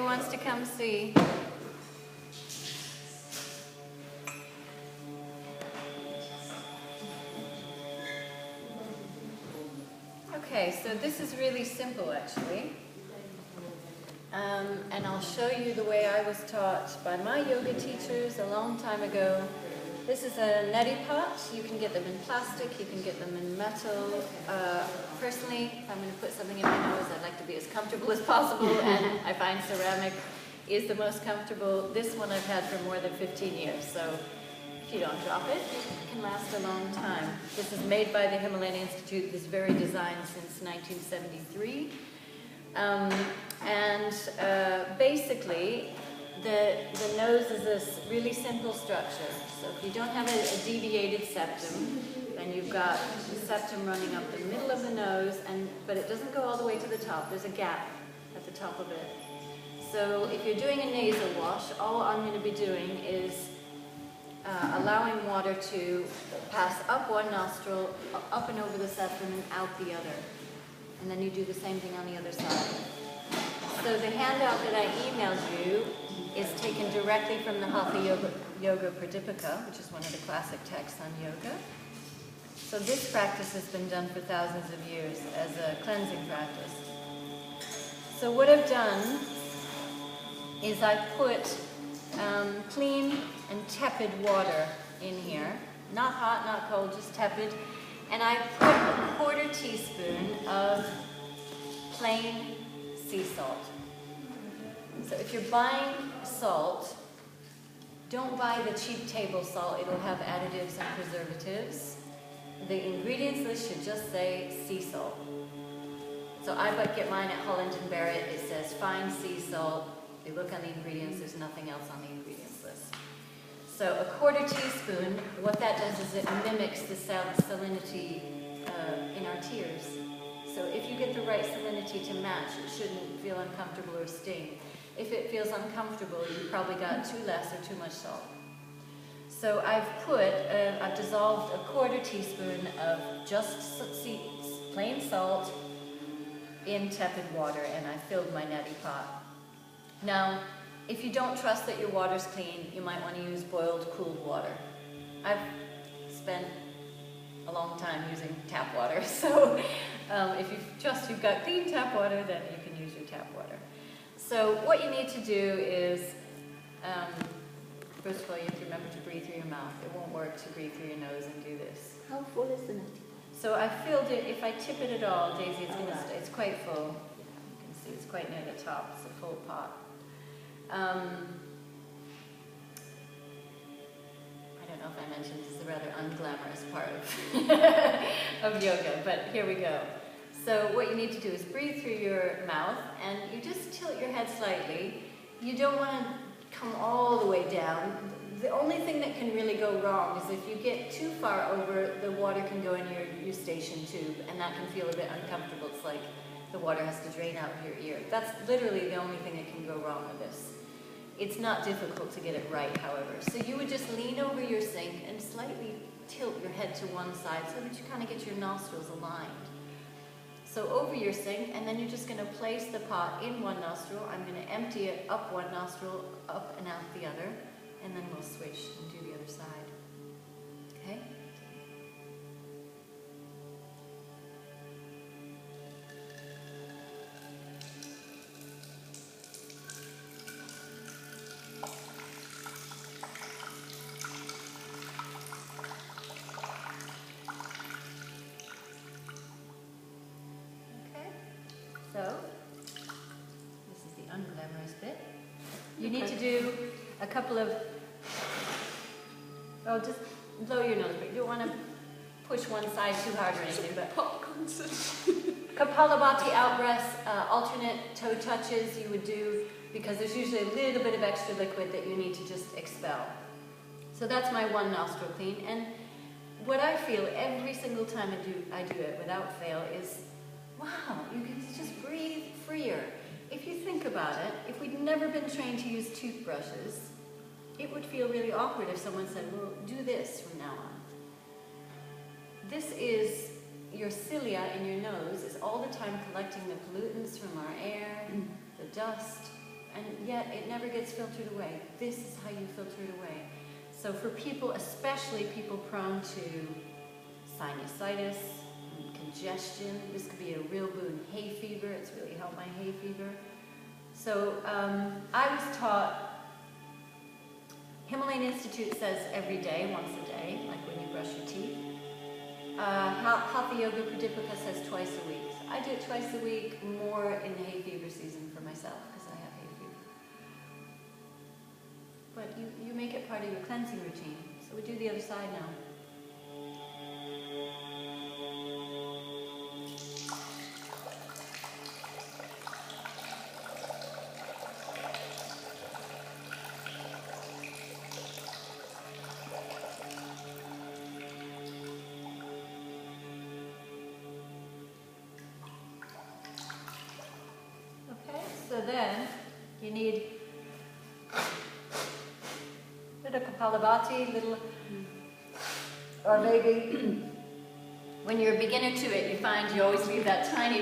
who wants to come see? Okay, so this is really simple actually. And I'll show you the way I was taught by my yoga teachers a long time ago. This is a Neti Pot. You can get them in plastic, you can get them in metal. Personally, if I'm going to put something in my nose, I'd like to be as comfortable as possible, and I find ceramic is the most comfortable. This one I've had for more than 15 years, so if you don't drop it, it can last a long time. This is made by the Himalayan Institute, this very design since 1973. Basically, the nose is this really simple structure. So if you don't have a deviated septum, then you've got the septum running up the middle of the nose, but it doesn't go all the way to the top. There's a gap at the top of it. So if you're doing a nasal wash, all I'm going to be doing is allowing water to pass up one nostril, up and over the septum, and out the other. And then you do the same thing on the other side. So the handout that I emailed you is taken directly from the Hatha Yoga Pradipika, which is one of the classic texts on yoga. So this practice has been done for thousands of years as a cleansing practice. So what I've done is I've put clean and tepid water in here. Not hot, not cold, just tepid. And I put a quarter teaspoon of plain sea salt. So if you're buying salt, don't buy the cheap table salt. It'll have additives and preservatives. The ingredients list should just say sea salt. So I get mine at Holland & Barrett. It says fine sea salt. You look on the ingredients, there's nothing else on the ingredients list. So a quarter teaspoon, what that does is it mimics the salinity in our tears. So if you get the right salinity to match, it shouldn't feel uncomfortable or sting. If it feels uncomfortable, you probably got too less or too much salt. So I've dissolved a quarter teaspoon of just plain salt in tepid water, and I filled my neti pot. Now, if you don't trust that your water's clean, you might want to use boiled, cooled water. I've spent a long time using tap water, so if you trust you've got clean tap water, then you can use your tap water. So what you need to do is, first of all, you have to remember to breathe through your mouth. It won't work to breathe through your nose and do this. How full is the neti? So I filled it. If I tip it at all, Daisy, it's going to stay. It's quite full. You can see it's quite near the top. It's a full pot. I don't know if I mentioned this is a rather unglamorous part of yoga, but here we go. So what you need to do is breathe through your mouth, and you just tilt your head slightly. You don't want to come all the way down. The only thing that can really go wrong is if you get too far over, the water can go in your eustachian tube, and that can feel a bit uncomfortable. It's like the water has to drain out of your ear. That's literally the only thing that can go wrong with this. It's not difficult to get it right, however. So you would just lean over your sink and slightly tilt your head to one side so that you kind of get your nostrils aligned. So over your sink, and then you're just going to place the pot in one nostril. I'm going to empty it up one nostril, up and out the other, and then we'll switch and do the other side. Okay? So, this is the unglamorous bit. You need to do a couple of, just blow your nose, but you don't want to push one side too hard or anything, but Kapalabhati out breaths, alternate toe touches you would do, because there's usually a little bit of extra liquid that you need to just expel. So that's my one nostril clean, and what I feel every single time I do it without fail is, wow, you can just breathe freer. If you think about it, if we'd never been trained to use toothbrushes, it would feel really awkward if someone said, well, do this from now on. This is your cilia in your nose is all the time collecting the pollutants from our air, the dust, and yet it never gets filtered away. This is how you filter it away. So for people, especially people prone to sinusitis, congestion, this could be a real boon. Hay fever, it's really helped my hay fever. So I was taught, Himalayan Institute says every day, once a day, like when you brush your teeth. Hatha Yoga Pradipika says twice a week. So I do it twice a week, more in the hay fever season for myself, because I have hay fever. But you make it part of your cleansing routine. So we do the other side now. So then, you need little Kapalabhati, or maybe when you're a beginner to it, you find you always leave that tiny